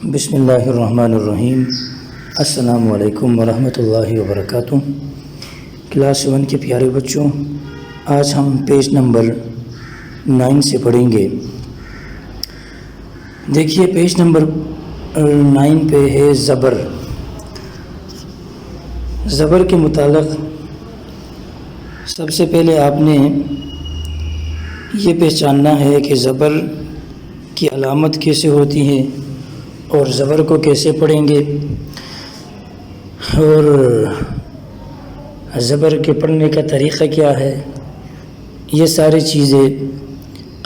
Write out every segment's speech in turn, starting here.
بسم اللہ الرحمن الرحیم۔ السلام علیکم ورحمۃ اللہ وبرکاتہ۔ کلاس 1 کے پیارے بچوں، آج ہم پیج نمبر 9 سے پڑھیں گے۔ دیکھیے پیج نمبر 9 پہ ہے زبر۔ زبر کے متعلق سب سے پہلے آپ نے یہ پہچاننا ہے کہ زبر کی علامت کیسے ہوتی ہے اور زبر کو کیسے پڑھیں گے، اور زبر کے پڑھنے کا طریقہ کیا ہے، یہ ساری چیزیں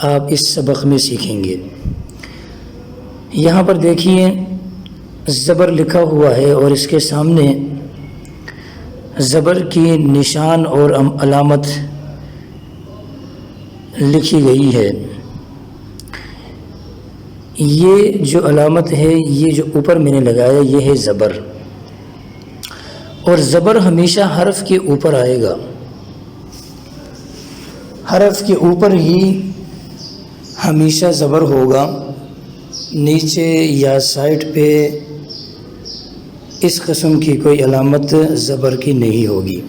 آپ اس سبق میں سیکھیں گے۔ یہاں پر دیکھیے زبر لکھا ہوا ہے اور اس کے سامنے زبر کی نشان اور علامت لکھی گئی ہے۔ یہ جو علامت ہے، یہ جو اوپر میں نے لگایا، یہ ہے زبر، اور زبر ہمیشہ حرف کے اوپر آئے گا، حرف کے اوپر ہی ہمیشہ زبر ہوگا، نیچے یا سائڈ پہ اس قسم کی کوئی علامت زبر کی نہیں ہوگی۔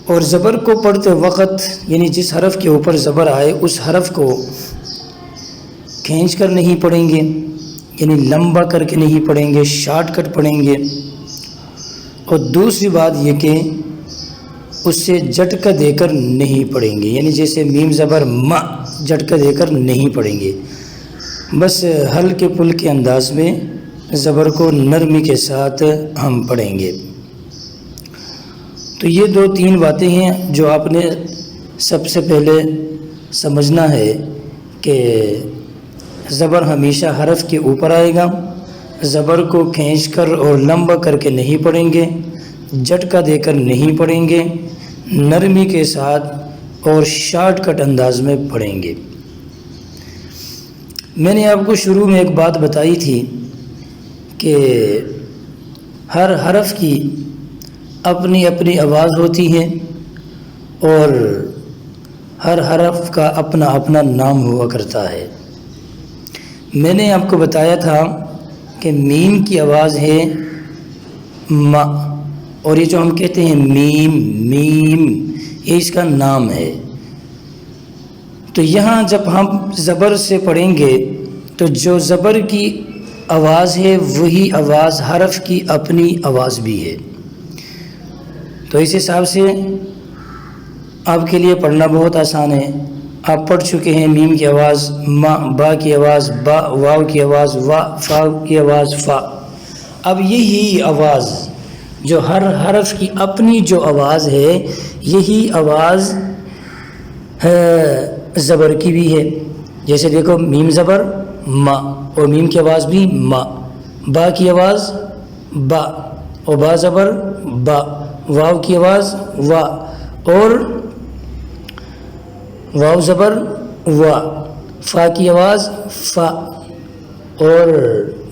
اور زبر کو پڑھتے وقت یعنی جس حرف کے اوپر زبر آئے اس حرف کو کھینچ کر نہیں پڑھیں گے، یعنی لمبا کر کے نہیں پڑھیں گے، شارٹ کٹ پڑھیں گے۔ اور دوسری بات یہ کہ اس سے جھٹکا دے کر نہیں پڑھیں گے، یعنی جیسے میم زبر ما، جھٹکا دے کر نہیں پڑھیں گے، بس ہلکے پھلکے انداز میں زبر کو نرمی کے ساتھ ہم پڑھیں گے۔ تو یہ 2-3 باتیں ہیں جو آپ نے سب سے پہلے سمجھنا ہے کہ زبر ہمیشہ حرف کے اوپر آئے گا، زبر کو کھینچ کر اور لمبا کر کے نہیں پڑھیں گے، جھٹکا دے کر نہیں پڑھیں گے، نرمی کے ساتھ اور شارٹ کٹ انداز میں پڑھیں گے۔ میں نے آپ کو شروع میں ایک بات بتائی تھی کہ ہر حرف کی اپنی اپنی آواز ہوتی ہے اور ہر حرف کا اپنا اپنا نام ہوا کرتا ہے۔ میں نے آپ کو بتایا تھا کہ میم کی آواز ہے ما، اور یہ جو ہم کہتے ہیں میم میم، یہ اس کا نام ہے۔ تو یہاں جب ہم زبر سے پڑھیں گے تو جو زبر کی آواز ہے وہی آواز حرف کی اپنی آواز بھی ہے۔ تو اس حساب سے آپ کے لیے پڑھنا بہت آسان ہے۔ آپ پڑھ چکے ہیں میم کی آواز ما، با کی آواز با، واو کی آواز وا، فا کی آواز فا۔ اب یہی آواز جو ہر حرف کی اپنی جو آواز ہے، یہی آواز زبر کی بھی ہے۔ جیسے دیکھو میم زبر ما، اور میم کی آواز بھی ما، با کی آواز با، اور با زبر با، واو کی آواز وا، اور واو زبر وا، فا کی آواز فا، اور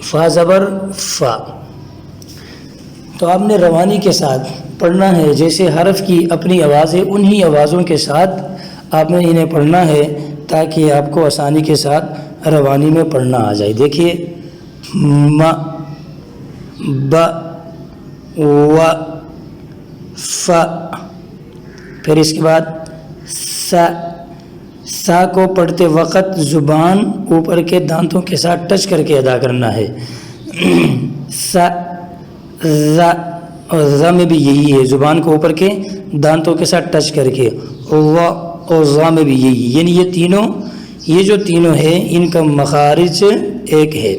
فا زبر فا۔ تو آپ نے روانی کے ساتھ پڑھنا ہے، جیسے حرف کی اپنی آواز ہے انہی آوازوں کے ساتھ آپ نے انہیں پڑھنا ہے تاکہ آپ کو آسانی کے ساتھ روانی میں پڑھنا آ جائے۔ دیکھیے ما، با، وا، فا، پھر اس کے بعد سا۔ سا کو پڑھتے وقت زبان اوپر کے دانتوں کے ساتھ ٹچ کر کے ادا کرنا ہے۔ سا، ز، اور ز میں بھی یہی ہے، زبان کو اوپر کے دانتوں کے ساتھ ٹچ کر کے، و اور ز میں بھی یہی، یعنی یہ جو تینوں ہے ان کا مخارج ایک ہے۔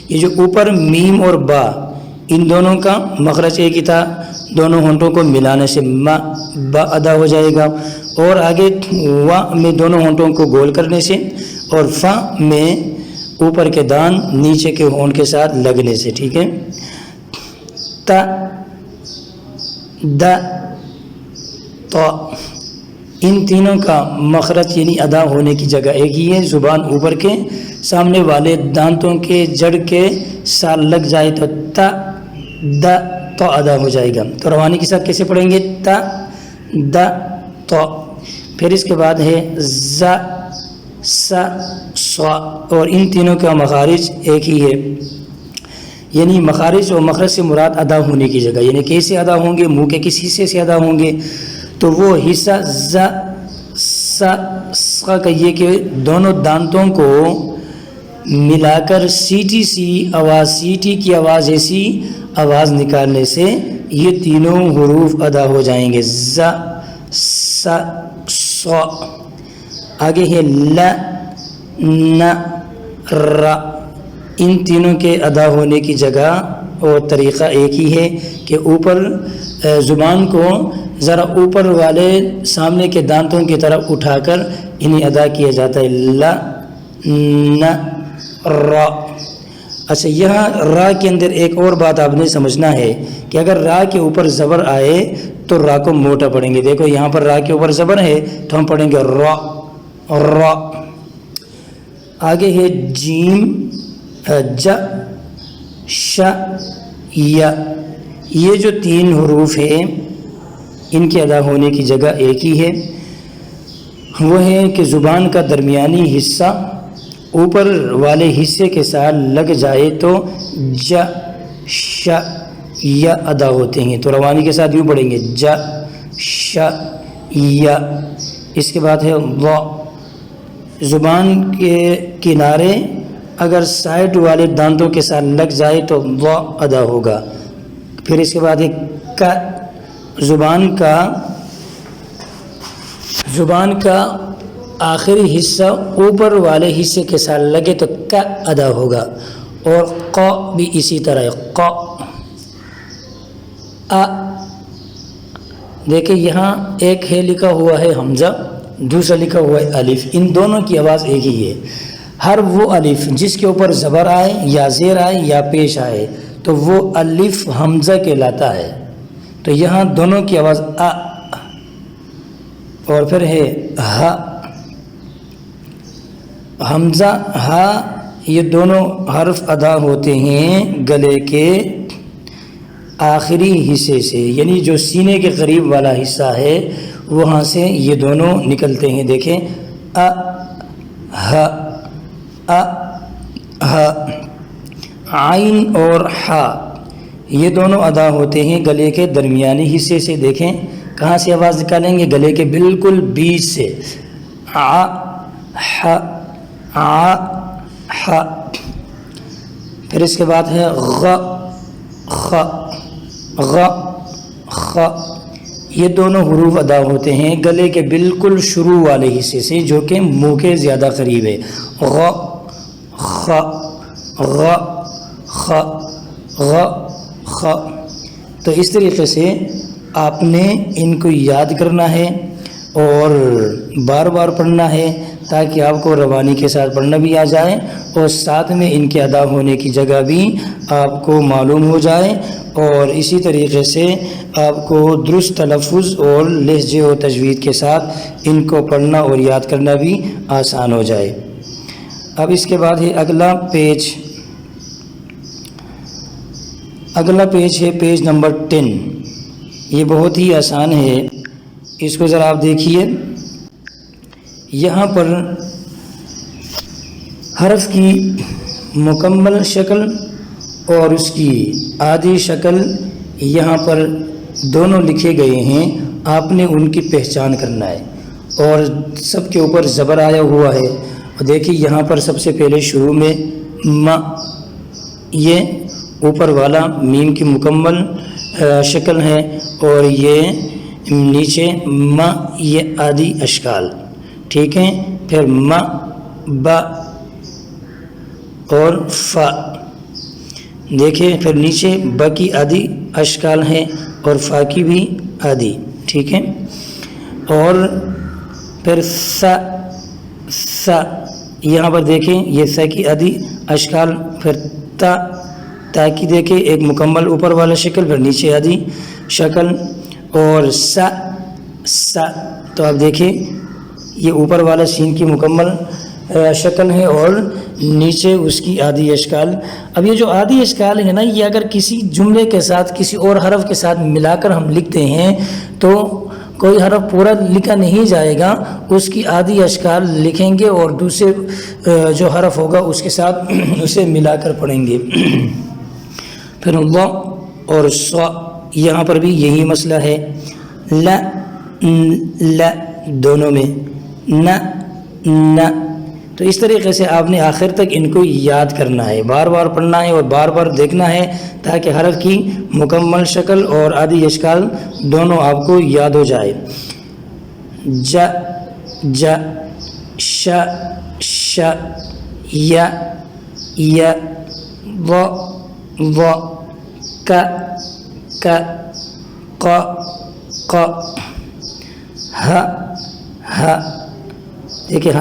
یہ جو اوپر میم اور با، ان دونوں کا مخرج ایک ہی تھا، دونوں ہونٹوں کو ملانے سے ما، با ادا ہو جائے گا، اور آگے وا میں دونوں ہونٹوں کو گول کرنے سے، اور فا میں اوپر کے دان نیچے کے ہونٹ کے ساتھ لگنے سے، ٹھیک ہے۔ تا، دا، تو، ان تینوں کا مخرج یعنی ادا ہونے کی جگہ ایک ہی ہے، زبان اوپر کے سامنے والے دانتوں کے جڑ کے ساتھ لگ جائے تو تا، دا، تو ادا ہو جائے گا۔ تو روانی کے ساتھ کیسے پڑھیں گے؟ تا، دا، تو۔ پھر اس کے بعد ہے ز، س، صا، اور ان تینوں کا مخارج ایک ہی ہے، یعنی مخارج اور مخرج سے مراد ادا ہونے کی جگہ، یعنی کیسے ادا ہوں گے، منہ کے کس حصے سے ادا ہوں گے، تو وہ حصہ ز سا کا یہ کہ دونوں دانتوں کو ملا کر سیٹی سی آواز، سیٹی کی آواز ایسی آواز نکالنے سے یہ تینوں حروف ادا ہو جائیں گے، ز س ص۔ آگے ہے ل ن ر، ان تینوں کے ادا ہونے کی جگہ اور طریقہ ایک ہی ہے کہ اوپر زبان کو ذرا اوپر والے سامنے کے دانتوں کی طرف اٹھا کر انہیں ادا کیا جاتا ہے، ل ن ر۔ اچھا، یہاں را کے اندر ایک اور بات آپ نے سمجھنا ہے کہ اگر را کے اوپر زبر آئے تو را کو موٹا پڑھیں گے۔ دیکھو یہاں پر را کے اوپر زبر ہے تو ہم پڑھیں گے را را۔ آگے ہے جیم ج ش ی، یہ جو تین حروف ہیں ان کے ادا ہونے کی جگہ ایک ہی ہے، وہ ہے کہ زبان کا درمیانی حصہ اوپر والے حصے کے ساتھ لگ جائے تو ج ش ی ادا ہوتے ہیں، تو روانی کے ساتھ یوں پڑھیں گے ج ش ی۔ اس کے بعد ہے ض، زبان کے کنارے اگر سائڈ والے دانتوں کے ساتھ لگ جائے تو ض ادا ہوگا۔ پھر اس کے بعد ہے ک، زبان کا آخری حصہ اوپر والے حصے کے ساتھ لگے تو ک ادا ہوگا، اور ق بھی اسی طرح ہے ق۔ دیکھیں یہاں ایک ہے لکھا ہوا ہے حمزہ، دوسرا لکھا ہوا ہے الف، ان دونوں کی آواز ایک ہی ہے۔ ہر وہ الف جس کے اوپر زبر آئے یا زیر آئے یا پیش آئے تو وہ الف حمزہ کہلاتا ہے، تو یہاں دونوں کی آواز ا، اور پھر ہے ہ، حمزہ ہ، یہ دونوں حرف ادا ہوتے ہیں گلے کے آخری حصے سے، یعنی جو سینے کے قریب والا حصہ ہے وہاں سے یہ دونوں نکلتے ہیں۔ دیکھیں ا ہ ا ہ، عین اور ح یہ دونوں ادا ہوتے ہیں گلے کے درمیانی حصے سے۔ دیکھیں کہاں سے آواز نکالیں گے، گلے کے بالکل بیچ سے، ع ح ع ح۔ پھر اس کے بعد ہے غ خ غ خ، یہ دونوں حروف ادا ہوتے ہیں گلے کے بالکل شروع والے حصے سے جو کہ منہ کے زیادہ قریب ہے، غ خ غ خ غ خ۔ تو اس طریقے سے آپ نے ان کو یاد کرنا ہے اور بار بار پڑھنا ہے تاکہ آپ کو روانی کے ساتھ پڑھنا بھی آ جائے اور ساتھ میں ان کے ادا ہونے کی جگہ بھی آپ کو معلوم ہو جائے، اور اسی طریقے سے آپ کو درست تلفظ اور لہجے و تجوید کے ساتھ ان کو پڑھنا اور یاد کرنا بھی آسان ہو جائے۔ اب اس کے بعد ہے اگلا پیج ہے پیج نمبر 10۔ یہ بہت ہی آسان ہے، اس کو ذرا آپ دیکھیے۔ یہاں پر حرف کی مکمل شکل اور اس کی آدھی شکل یہاں پر دونوں لکھے گئے ہیں، آپ نے ان کی پہچان کرنا ہے، اور سب کے اوپر زبر آیا ہوا ہے۔ اور دیکھیے یہاں پر سب سے پہلے شروع میں م، یہ اوپر والا میم کی مکمل شکل ہے، اور یہ نیچے م، یہ آدھی اشکال، ٹھیک ہے۔ پھر م ب اور ف، دیکھیں پھر نیچے ب کی آدھی اشکال ہے اور فا کی بھی آدھی، ٹھیک ہے۔ اور پھر س س، یہاں پر دیکھیں یہ س کی آدھی اشکال، پھر تا کی دیکھیں ایک مکمل اوپر والا شکل، پھر نیچے آدھی شکل، اور س، تو آپ دیکھیں یہ اوپر والا سین کی مکمل شکل ہے اور نیچے اس کی آدھی اشکال۔ اب یہ جو آدھی اشکال ہے نا، یہ اگر کسی جملے کے ساتھ کسی اور حرف کے ساتھ ملا کر ہم لکھتے ہیں تو کوئی حرف پورا لکھا نہیں جائے گا، اس کی آدھی اشکال لکھیں گے اور دوسرے جو حرف ہوگا اس کے ساتھ اسے ملا کر پڑھیں گے۔ پھر ض اور ص، یہاں پر بھی یہی مسئلہ ہے، ل دونوں میں، ن۔ تو اس طریقے سے آپ نے آخر تک ان کو یاد کرنا ہے، بار بار پڑھنا ہے اور بار بار دیکھنا ہے تاکہ حرف کی مکمل شکل اور آدھی اشکال دونوں آپ کو یاد ہو جائے۔ ج ش ی ض ک ق ہ۔ دیکھیں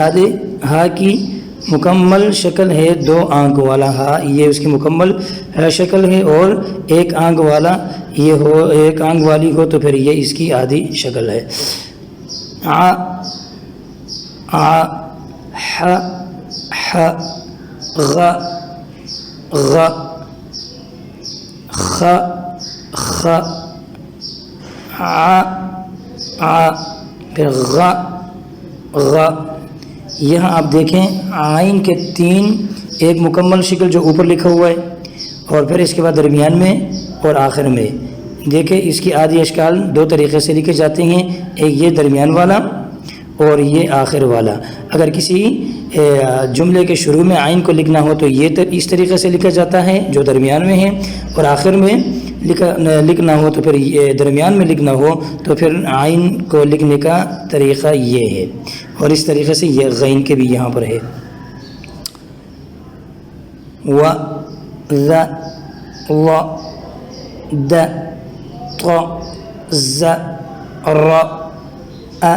ہا کی مکمل شکل ہے 2 آنکھ والا ہا، یہ اس کی مکمل شکل ہے، اور ایک آنکھ والا یہ ہو، ایک آنکھ والی ہو تو پھر یہ اس کی آدھی شکل ہے۔ ح غ خ پھر غ۔ یہاں آپ دیکھیں عین کے 3، ایک مکمل شکل جو اوپر لکھا ہوا ہے، اور پھر اس کے بعد درمیان میں اور آخر میں۔ دیکھیں اس کی آدھی اشکال 2 طریقے سے لکھے جاتے ہیں، ایک یہ درمیان والا اور یہ آخر والا۔ اگر کسی جملے کے شروع میں عین کو لکھنا ہو تو یہ اس طریقے سے لکھا جاتا ہے جو درمیان میں ہے، اور آخر میں لکھنا ہو تو پھر درمیان میں لکھنا ہو تو پھر عین کو لکھنے کا طریقہ یہ ہے، اور اس طریقے سے یہ غین کے بھی یہاں پر ہے۔ و ذ و د ط ز ر ا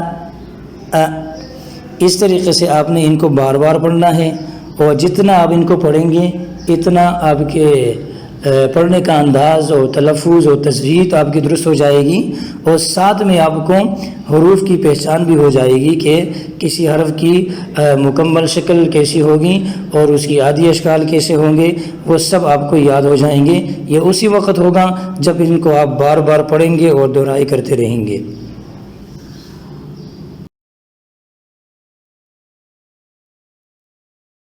اس طریقے سے آپ نے ان کو بار بار پڑھنا ہے، اور جتنا آپ ان کو پڑھیں گے اتنا آپ کے پڑھنے کا انداز اور تلفظ اور تجوید آپ کی درست ہو جائے گی، اور ساتھ میں آپ کو حروف کی پہچان بھی ہو جائے گی کہ کسی حرف کی مکمل شکل کیسی ہوگی اور اس کی آدھی اشکال کیسے ہوں گے، وہ سب آپ کو یاد ہو جائیں گے۔ یہ اسی وقت ہوگا جب ان کو آپ بار بار پڑھیں گے اور دہرائی کرتے رہیں گے۔